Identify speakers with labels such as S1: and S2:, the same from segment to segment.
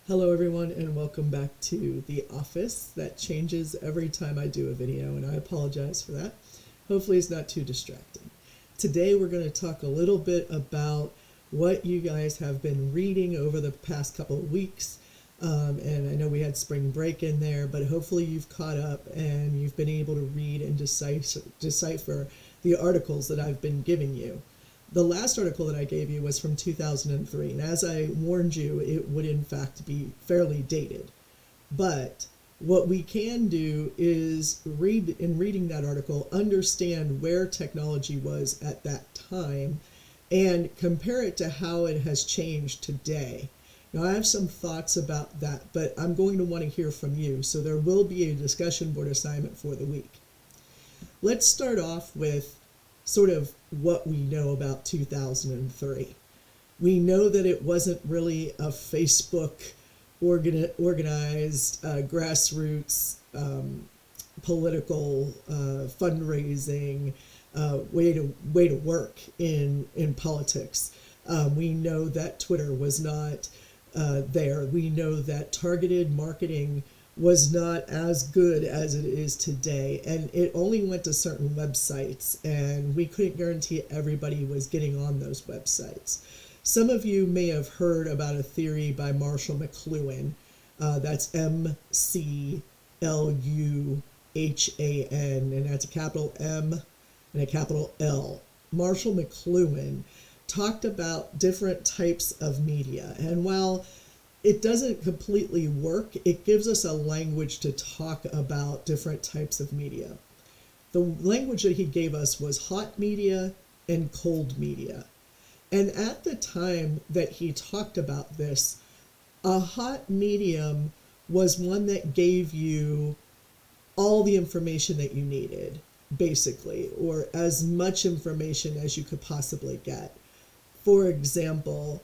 S1: Hello everyone and welcome back to The Office. That changes every time I do a video and I apologize for that. Hopefully it's not too distracting. Today we're going to talk a little bit about what you guys have been reading over the past couple of weeks. And I know we had spring break in there, but hopefully you've caught up and you've been able to read and decipher the articles that I've been giving you. The last article that I gave you was from 2003, and as I warned you, it would in fact be fairly dated. But what we can do is reading that article, understand where technology was at that time and compare it to how it has changed today. Now, I have some thoughts about that, but I'm going to want to hear from you, so there will be a discussion board assignment for the week. Let's start off with sort of what we know about 2003. We know that it wasn't really a Facebook organized grassroots political fundraising way to work in politics. We know that Twitter was not there. We know that targeted marketing was not as good as it is today, and it only went to certain websites, and we couldn't guarantee everybody was getting on those websites. Some of you may have heard about a theory by Marshall McLuhan. That's McLuhan, and that's a capital M and a capital L. Marshall McLuhan talked about different types of media, and while it doesn't completely work, it gives us a language to talk about different types of media. The language that he gave us was hot media and cold media. And at the time that he talked about this, a hot medium was one that gave you all the information that you needed, basically, or as much information as you could possibly get. For example,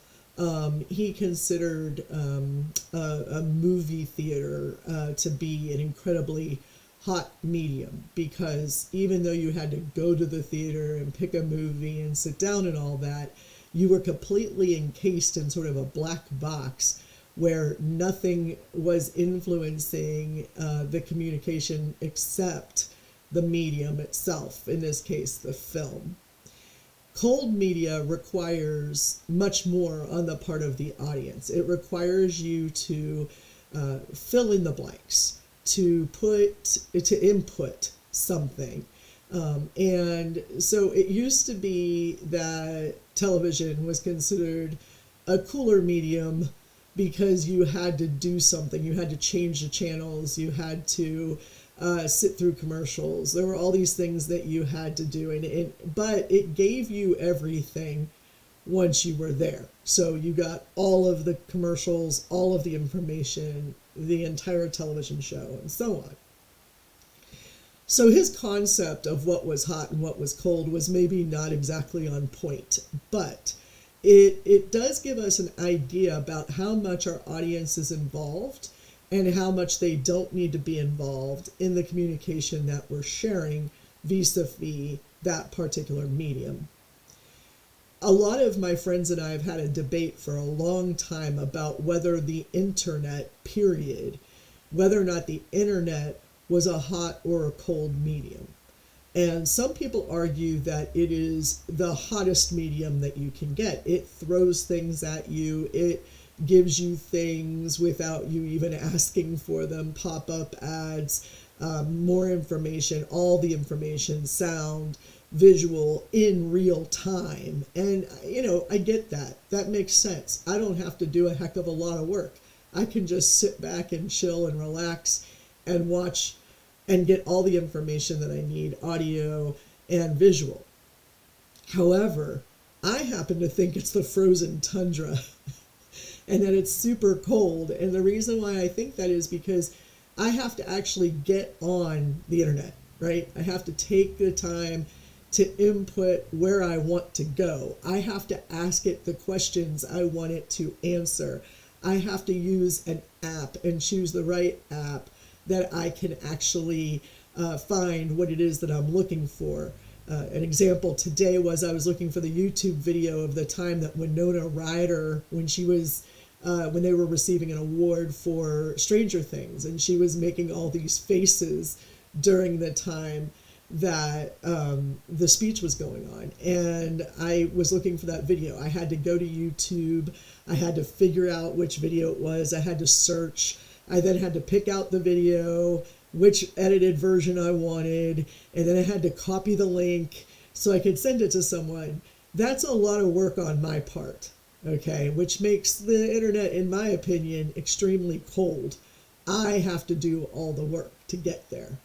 S1: he considered a movie theater to be an incredibly hot medium, because even though you had to go to the theater and pick a movie and sit down and all that, you were completely encased in sort of a black box where nothing was influencing the communication except the medium itself, in this case, the film. Cold media requires much more on the part of the audience. It requires you to fill in the blanks, to input something. And so it used to be that television was considered a cooler medium because you had to do something. You had to change the channels. You had to sit through commercials. There were all these things that you had to do, but it gave you everything once you were there. So you got all of the commercials, all of the information, the entire television show, and so on. So his concept of what was hot and what was cold was maybe not exactly on point, but it does give us an idea about how much our audience is involved and how much they don't need to be involved in the communication that we're sharing vis-a-vis that particular medium. A lot of my friends and I have had a debate for a long time about whether the internet, period, whether or not the internet was a hot or a cold medium. And some people argue that it is the hottest medium that you can get. It throws things at you. It gives you things without you even asking for them, pop-up ads, more information, all the information, sound, visual, in real time. And, I get that. That makes sense. I don't have to do a heck of a lot of work. I can just sit back and chill and relax and watch and get all the information that I need, audio and visual. However, I happen to think it's the frozen tundra and that it's super cold. And the reason why I think that is because I have to actually get on the internet, right? I have to take the time to input where I want to go. I have to ask it the questions I want it to answer. I have to use an app and choose the right app that I can actually find what it is that I'm looking for. An example today was I was looking for the YouTube video of the time that Winona Ryder, when she was when they were receiving an award for Stranger Things, and she was making all these faces during the time that the speech was going on. And I was looking for that video. I had to go to YouTube. I had to figure out which video it was. I had to search. I then had to pick out the video, which edited version I wanted, and then I had to copy the link so I could send it to someone. That's a lot of work on my part, okay, which makes the internet, in my opinion, extremely cold. I have to do all the work to get there.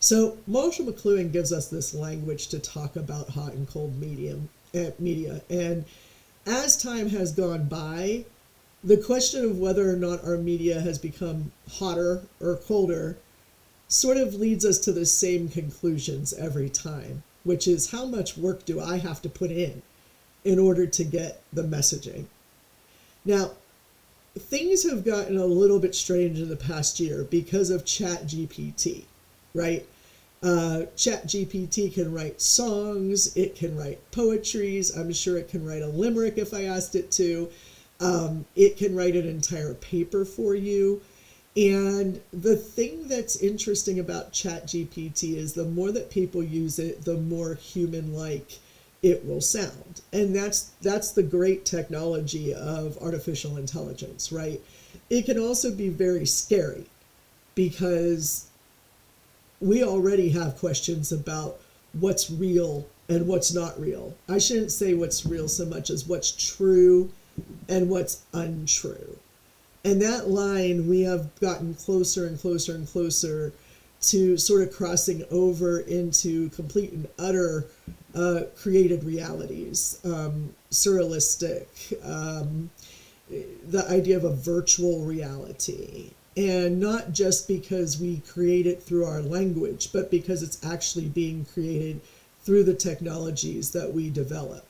S1: So Marshall McLuhan gives us this language to talk about hot and cold media. And as time has gone by, the question of whether or not our media has become hotter or colder sort of leads us to the same conclusions every time, which is how much work do I have to put in order to get the messaging. Now, things have gotten a little bit strange in the past year because of ChatGPT, right? ChatGPT can write songs, it can write poetries, I'm sure it can write a limerick if I asked it to. It can write an entire paper for you. And the thing that's interesting about ChatGPT is the more that people use it, the more human-like it will sound. And that's the great technology of artificial intelligence, right? It can also be very scary because we already have questions about what's real and what's not real. I shouldn't say what's real so much as what's true and what's untrue. And that line, we have gotten closer and closer and closer to sort of crossing over into complete and utter created realities, surrealistic, the idea of a virtual reality. And not just because we create it through our language, but because it's actually being created through the technologies that we develop.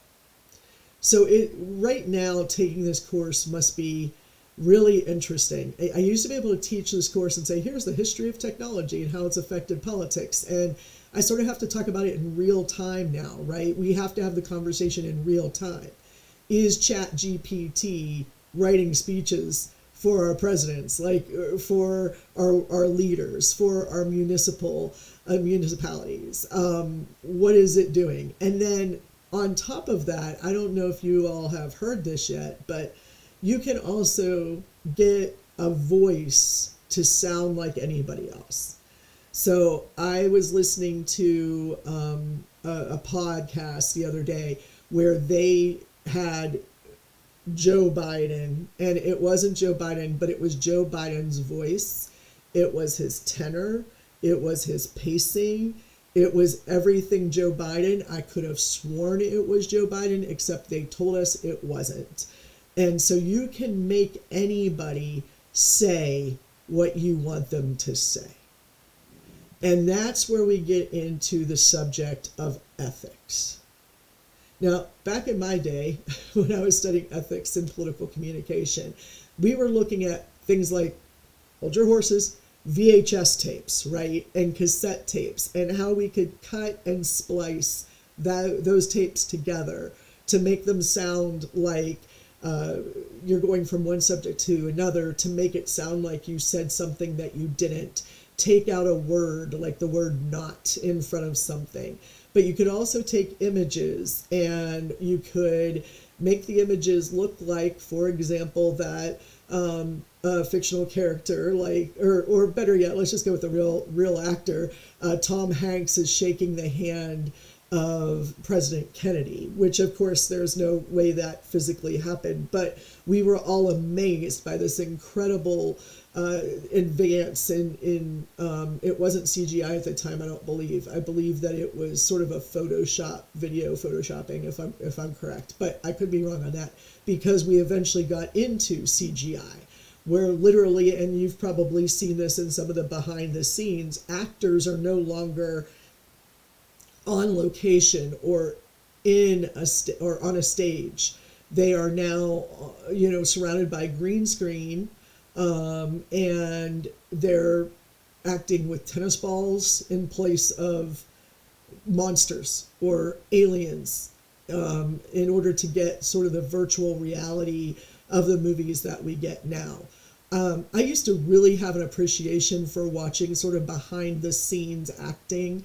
S1: So right now, taking this course must be really interesting. I used to be able to teach this course and say, here's the history of technology and how it's affected politics. And I sort of have to talk about it in real time now, right? We have to have the conversation in real time. Is ChatGPT writing speeches for our presidents, like for our leaders, for our municipalities? What is it doing? And then on top of that, I don't know if you all have heard this yet, but you can also get a voice to sound like anybody else. So I was listening to a podcast the other day where they had Joe Biden, and it wasn't Joe Biden, but it was Joe Biden's voice. It was his tenor. It was his pacing. It was everything Joe Biden. I could have sworn it was Joe Biden, except they told us it wasn't. And so you can make anybody say what you want them to say. And that's where we get into the subject of ethics. Now, back in my day, when I was studying ethics in political communication, we were looking at things like, hold your horses, VHS tapes, right? And cassette tapes, and how we could cut and splice those tapes together to make them sound like you're going from one subject to another, to make it sound like you said something that you didn't. Take out a word, like the word not, in front of something. But you could also take images, and you could make the images look like, for example, that a fictional character, like, or better yet, let's just go with the real actor. Tom Hanks is shaking the hand of President Kennedy, which of course there's no way that physically happened, but we were all amazed by this incredible advance in it wasn't CGI at the time, I don't believe. I believe that it was sort of a photoshopping, if I'm correct, but I could be wrong on that, because we eventually got into CGI, where literally, and you've probably seen this in some of the behind the scenes, actors are no longer on location or or on a stage. They are now, surrounded by green screen, and they're acting with tennis balls in place of monsters or aliens, in order to get sort of the virtual reality of the movies that we get now. I used to really have an appreciation for watching sort of behind the scenes acting,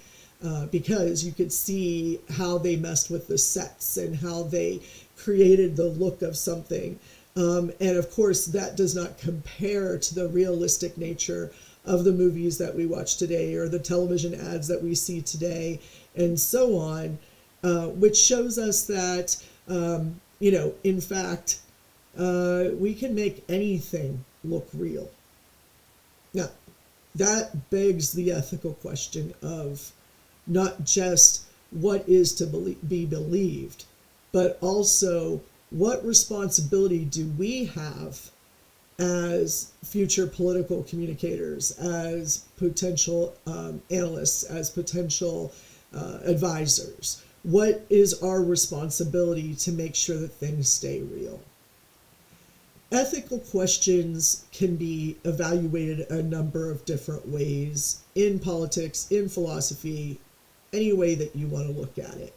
S1: because you could see how they messed with the sets and how they created the look of something. And of course, that does not compare to the realistic nature of the movies that we watch today or the television ads that we see today and so on, which shows us that, in fact, we can make anything look real. Now, that begs the ethical question of not just what is to be believed, but also what responsibility do we have as future political communicators, as potential analysts, as potential advisors? What is our responsibility to make sure that things stay real? Ethical questions can be evaluated a number of different ways in politics, in philosophy, any way that you want to look at it.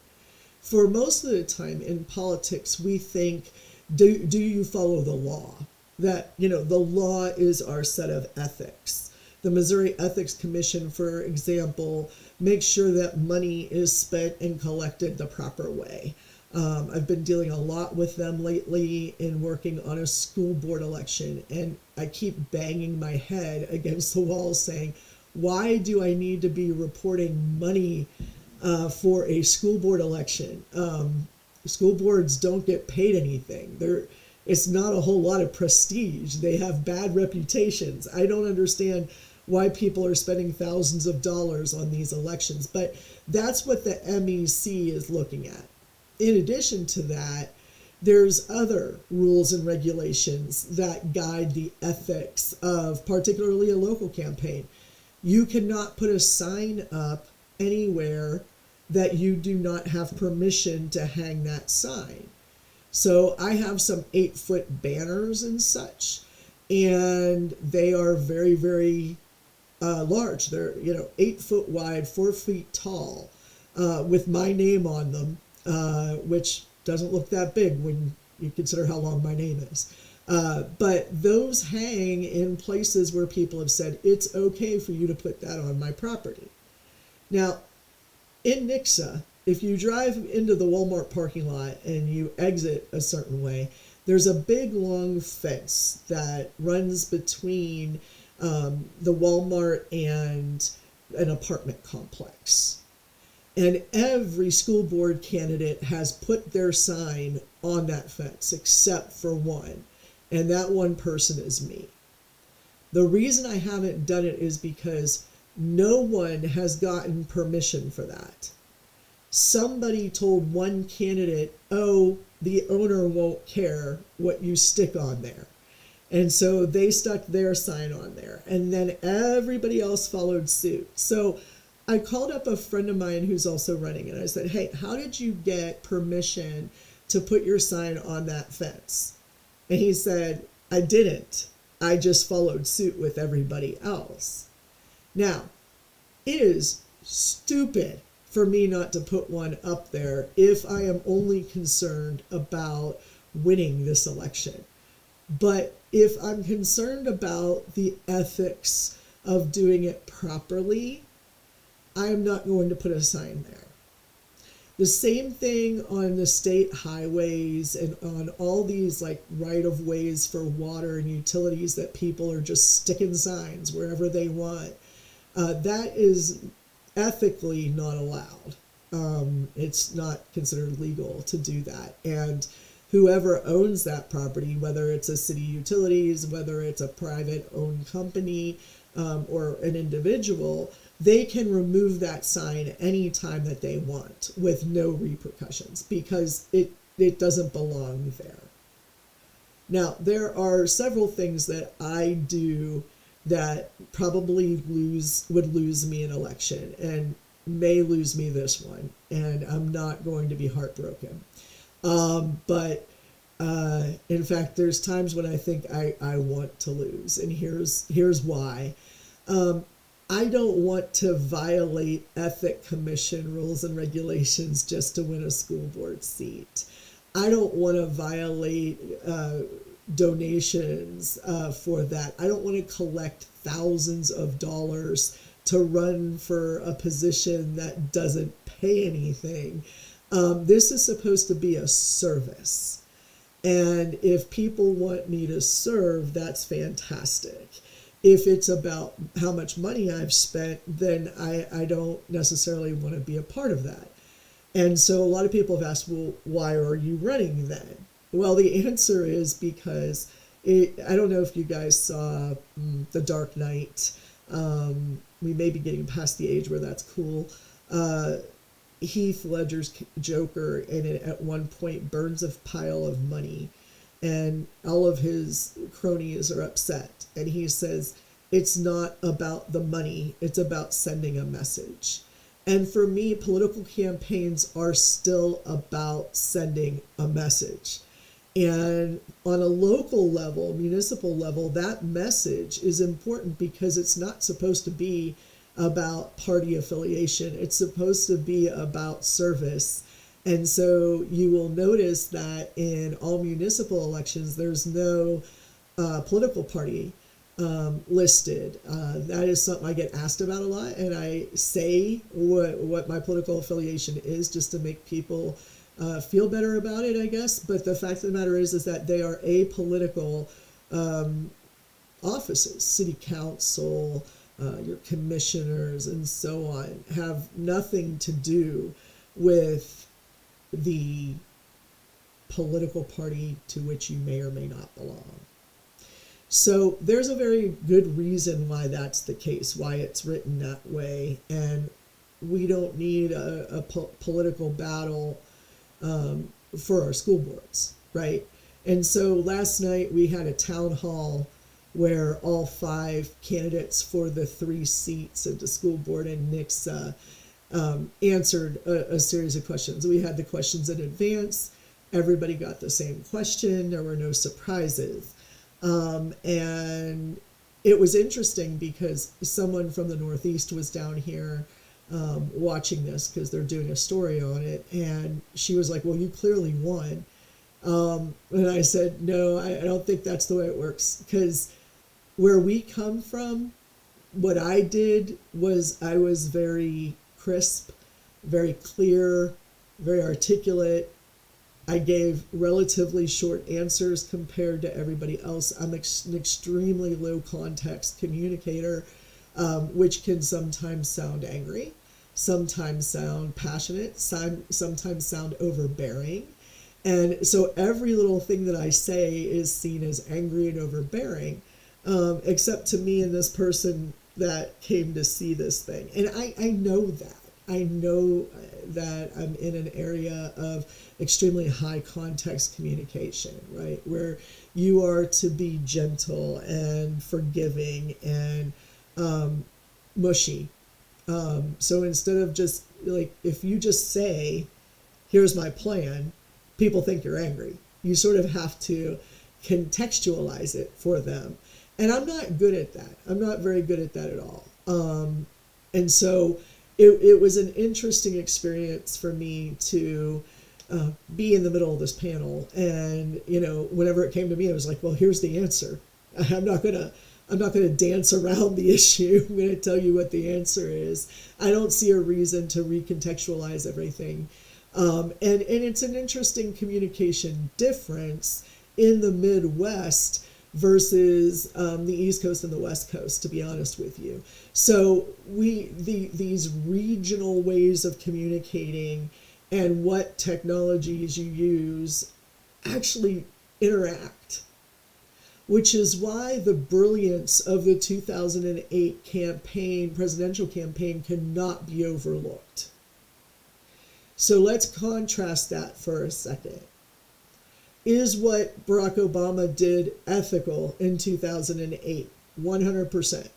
S1: For most of the time in politics, we think, do you follow the law? That, the law is our set of ethics. The Missouri Ethics Commission, for example, makes sure that money is spent and collected the proper way. I've been dealing a lot with them lately in working on a school board election, and I keep banging my head against the wall saying, why do I need to be reporting money for a school board election? School boards don't get paid anything. It's not a whole lot of prestige. They have bad reputations. I don't understand why people are spending thousands of dollars on these elections, but that's what the MEC is looking at. In addition to that, there's other rules and regulations that guide the ethics of particularly a local campaign. You cannot put a sign up anywhere that you do not have permission to hang that sign. So I have some 8-foot banners and such, and they are very, very large. They're 8 foot wide, 4 feet tall, with my name on them, which doesn't look that big when you consider how long my name is. But those hang in places where people have said it's okay for you to put that on my property. Now, in Nixa, if you drive into the Walmart parking lot and you exit a certain way, there's a big long fence that runs between the Walmart and an apartment complex. And every school board candidate has put their sign on that fence except for one. And that one person is me. The reason I haven't done it is because no one has gotten permission for that. Somebody told one candidate, oh, the owner won't care what you stick on there. And so they stuck their sign on there. And then everybody else followed suit. So I called up a friend of mine who's also running, and I said, hey, how did you get permission to put your sign on that fence? And he said, I didn't. I just followed suit with everybody else. Now, it is stupid for me not to put one up there if I am only concerned about winning this election. But if I'm concerned about the ethics of doing it properly, I am not going to put a sign there. The same thing on the state highways and on all these like right-of-ways for water and utilities that people are just sticking signs wherever they want. That is ethically not allowed. It's not considered legal to do that. And whoever owns that property, whether it's a city utilities, whether it's a private owned company, or an individual, they can remove that sign any time that they want with no repercussions because it doesn't belong there. Now, there are several things that I do that probably would lose me an election and may lose me this one, and I'm not going to be heartbroken. But in fact, there's times when I think I want to lose, and here's why. I don't want to violate Ethics Commission rules and regulations just to win a school board seat. I don't want to violate donations for that. I don't want to collect thousands of dollars to run for a position that doesn't pay anything. This is supposed to be a service. And if people want me to serve, that's fantastic. If it's about how much money I've spent, then I don't necessarily want to be a part of that. And so a lot of people have asked, well, why are you running then? Well, the answer is because I don't know if you guys saw The Dark Knight. We may be getting past the age where that's cool. Heath Ledger's Joker in it at one point burns a pile of money, and all of his cronies are upset. And he says, it's not about the money, it's about sending a message. And for me, political campaigns are still about sending a message. And on a local level, municipal level, that message is important because it's not supposed to be about party affiliation. It's supposed to be about service. And so you will notice that in all municipal elections, there's no political party listed. That is something I get asked about a lot, and I say what my political affiliation is just to make people feel better about it, I guess. But the fact of the matter is that they are apolitical offices. City council, your commissioners, and so on have nothing to do with the political party to which you may or may not belong. So there's a very good reason why that's the case, why it's written that way, and we don't need a political battle for our school boards, right? And so last night we had a town hall where all 5 candidates for the 3 seats at the school board and NICSA answered a series of questions. We had the questions in advance. Everybody got the same question. There were no surprises. And it was interesting because someone from the Northeast was down here watching this because they're doing a story on it. And she was like, well, you clearly won. And I said, no, I don't think that's the way it works. Because where we come from, what I did was I was very crisp, very clear, very articulate. I gave relatively short answers compared to everybody else. I'm an extremely low context communicator, which can sometimes sound angry, sometimes sound passionate, sometimes sound overbearing. And so every little thing that I say is seen as angry and overbearing, except to me and this person that came to see this thing. And I know that. I know that I'm in an area of extremely high context communication, right? Where you are to be gentle and forgiving and mushy. So instead of just like, if you just say, here's my plan, people think you're angry. You sort of have to contextualize it for them. And I'm not good at that. I'm not very good at that at all. And so it was an interesting experience for me to be in the middle of this panel. And, you know, whenever it came to me, I was like, well, here's the answer. I'm not going to dance around the issue. I'm going to tell you what the answer is. I don't see a reason to recontextualize everything. And it's an interesting communication difference in the Midwest versus the East Coast and the West Coast, to be honest with you. So these regional ways of communicating and what technologies you use actually interact, which is why the brilliance of the 2008 presidential campaign cannot be overlooked. So let's contrast that for a second. Is what Barack Obama did ethical in 2008? 100%.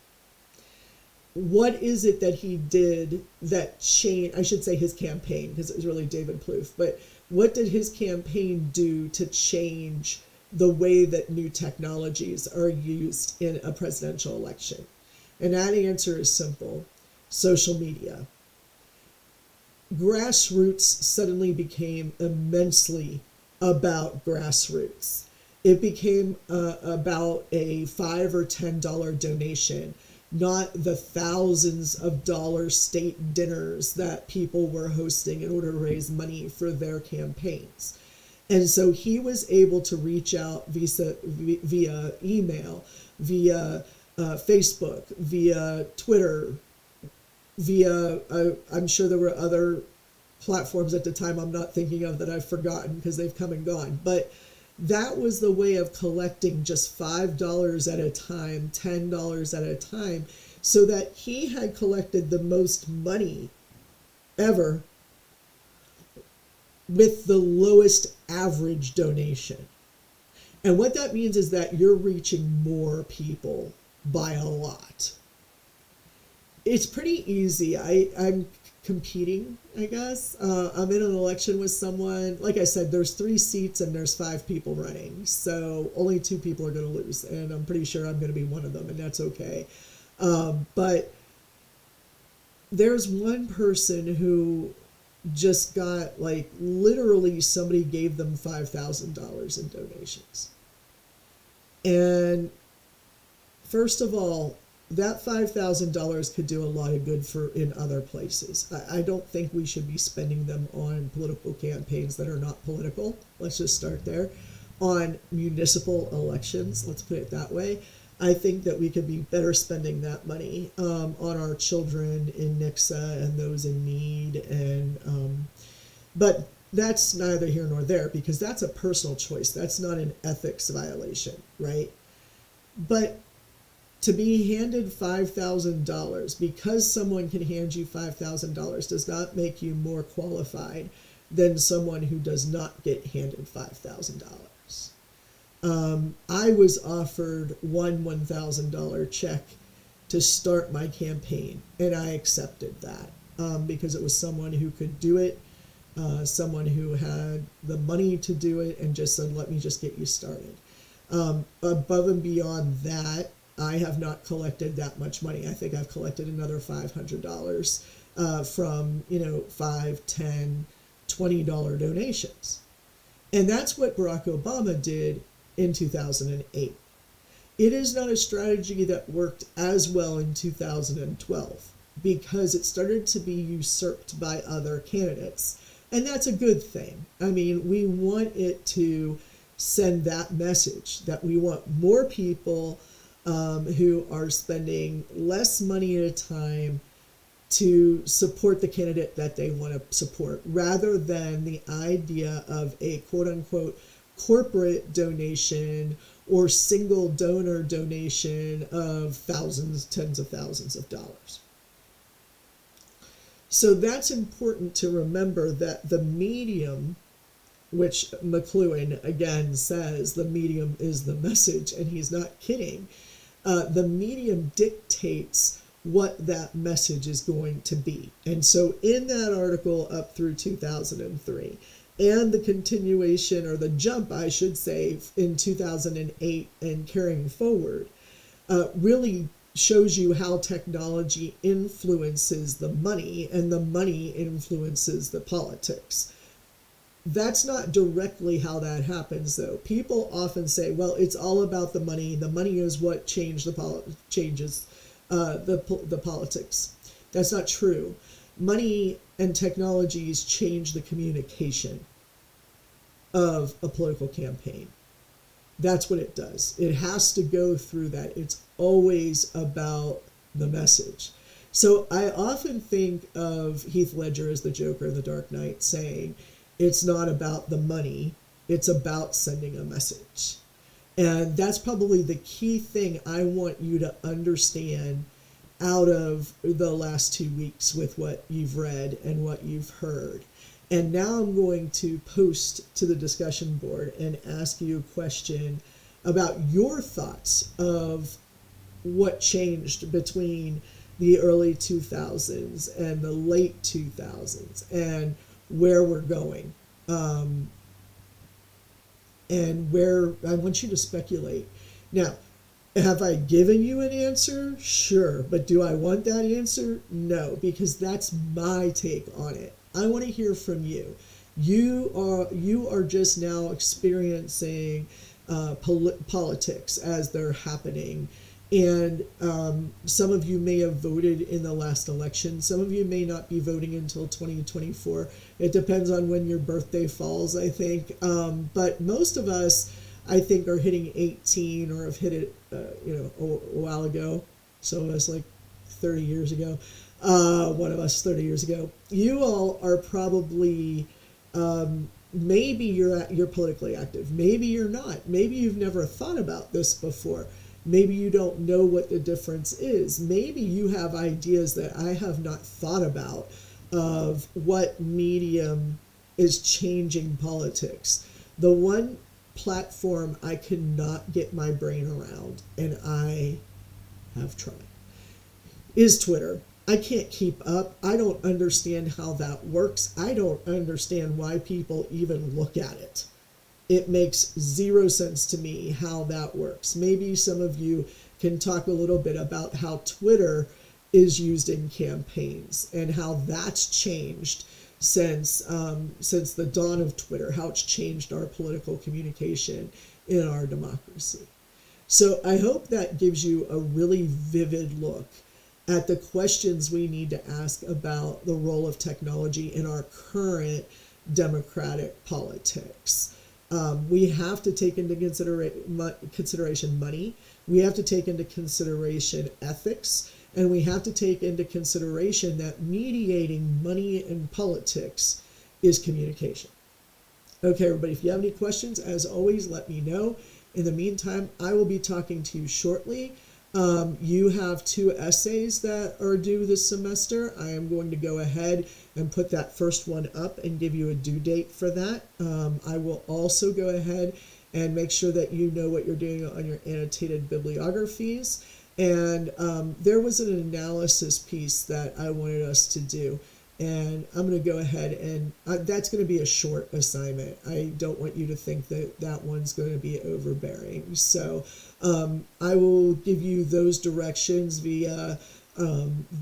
S1: What is it that he did that changed, I should say his campaign, because it was really David Plouffe, but what did his campaign do to change the way that new technologies are used in a presidential election? And that answer is simple: social media. Grassroots suddenly became immensely about grassroots. It became about a $5 or $10 donation, not the thousands of dollar state dinners that people were hosting in order to raise money for their campaigns. And so he was able to reach out via email, via Facebook, via Twitter, via, I'm sure there were other platforms at the time I'm not thinking of that I've forgotten because they've come and gone. But that was the way of collecting just $5 at a time, $10 at a time, so that he had collected the most money ever with the lowest average donation. And what that means is that you're reaching more people by a lot. It's pretty easy. I'm competing, I guess. I'm in an election with someone. Like I said, there's 3 seats and there's 5 people running. So only 2 people are going to lose. And I'm pretty sure I'm going to be one of them, and that's okay. But there's one person who just got, like, literally somebody gave them $5,000 in donations. And first of all, that $5,000 could do a lot of good in other places. I don't think we should be spending them on political campaigns that are not political. Let's just start there. On municipal elections, let's put it that way. I think that we could be better spending that money on our children in Nixa and those in need. But that's neither here nor there, because that's a personal choice. That's not an ethics violation, right? But to be handed $5,000 because someone can hand you $5,000 does not make you more qualified than someone who does not get handed $5,000. I was offered one $1,000 check to start my campaign, and I accepted that because it was someone who could do it, someone who had the money to do it, and just said, let me just get you started. Above and beyond that, I have not collected that much money. I think I've collected another $500 from, $5, $10, $20 donations. And that's what Barack Obama did in 2008. It is not a strategy that worked as well in 2012 because it started to be usurped by other candidates. And that's a good thing. I mean, we want it to send that message that we want more people who are spending less money at a time to support the candidate that they want to support, rather than the idea of a quote-unquote corporate donation or single donor donation of thousands, tens of thousands of dollars. So that's important to remember, that the medium, which McLuhan again says the medium is the message, and he's not kidding. The medium dictates what that message is going to be. And so in that article up through 2003, and the continuation, or the jump, I should say, in 2008 and carrying forward, really shows you how technology influences the money, and the money influences the politics. That's not directly how that happens, though. People often say, well, it's all about the money. The money is what changes the politics. That's not true. Money and technologies change the communication of a political campaign. That's what it does. It has to go through that. It's always about the message. So I often think of Heath Ledger as the Joker in The Dark Knight, saying, it's not about the money, it's about sending a message. And that's probably the key thing I want you to understand out of the last 2 weeks with what you've read and what you've heard. And now I'm going to post to the discussion board and ask you a question about your thoughts of what changed between the early 2000s and the late 2000s, and where we're going, and where I want you to speculate. Now, have I given you an answer? Sure. But do I want that answer? No, because that's my take on it. I want to hear from you. You are just now experiencing politics as they're happening. And some of you may have voted in the last election. Some of you may not be voting until 2024. It depends on when your birthday falls, I think. But most of us, I think, are hitting 18 or have hit it, a while ago. Some of us like 30 years ago. One of us 30 years ago. You all are probably, maybe you're politically active. Maybe you're not. Maybe you've never thought about this before. Maybe you don't know what the difference is. Maybe you have ideas that I have not thought about of what medium is changing politics. The one platform I cannot get my brain around, and I have tried, is Twitter. I can't keep up. I don't understand how that works. I don't understand why people even look at it. It makes zero sense to me how that works. Maybe some of you can talk a little bit about how Twitter is used in campaigns and how that's changed since the dawn of Twitter, how it's changed our political communication in our democracy. So I hope that gives you a really vivid look at the questions we need to ask about the role of technology in our current democratic politics. We have to take into consideration money. We have to take into consideration ethics. And we have to take into consideration that mediating money and politics is communication. Okay, everybody, if you have any questions, as always, let me know. In the meantime, I will be talking to you shortly. You have 2 essays that are due this semester. I am going to go ahead and put that first one up and give you a due date for that. I will also go ahead and make sure that you know what you're doing on your annotated bibliographies. And there was an analysis piece that I wanted us to do. And I'm going to go ahead and that's going to be a short assignment. I don't want you to think that that one's going to be overbearing. So I will give you those directions via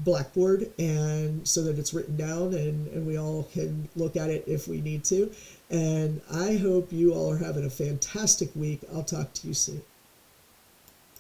S1: Blackboard, and so that it's written down and we all can look at it if we need to. And I hope you all are having a fantastic week. I'll talk to you soon.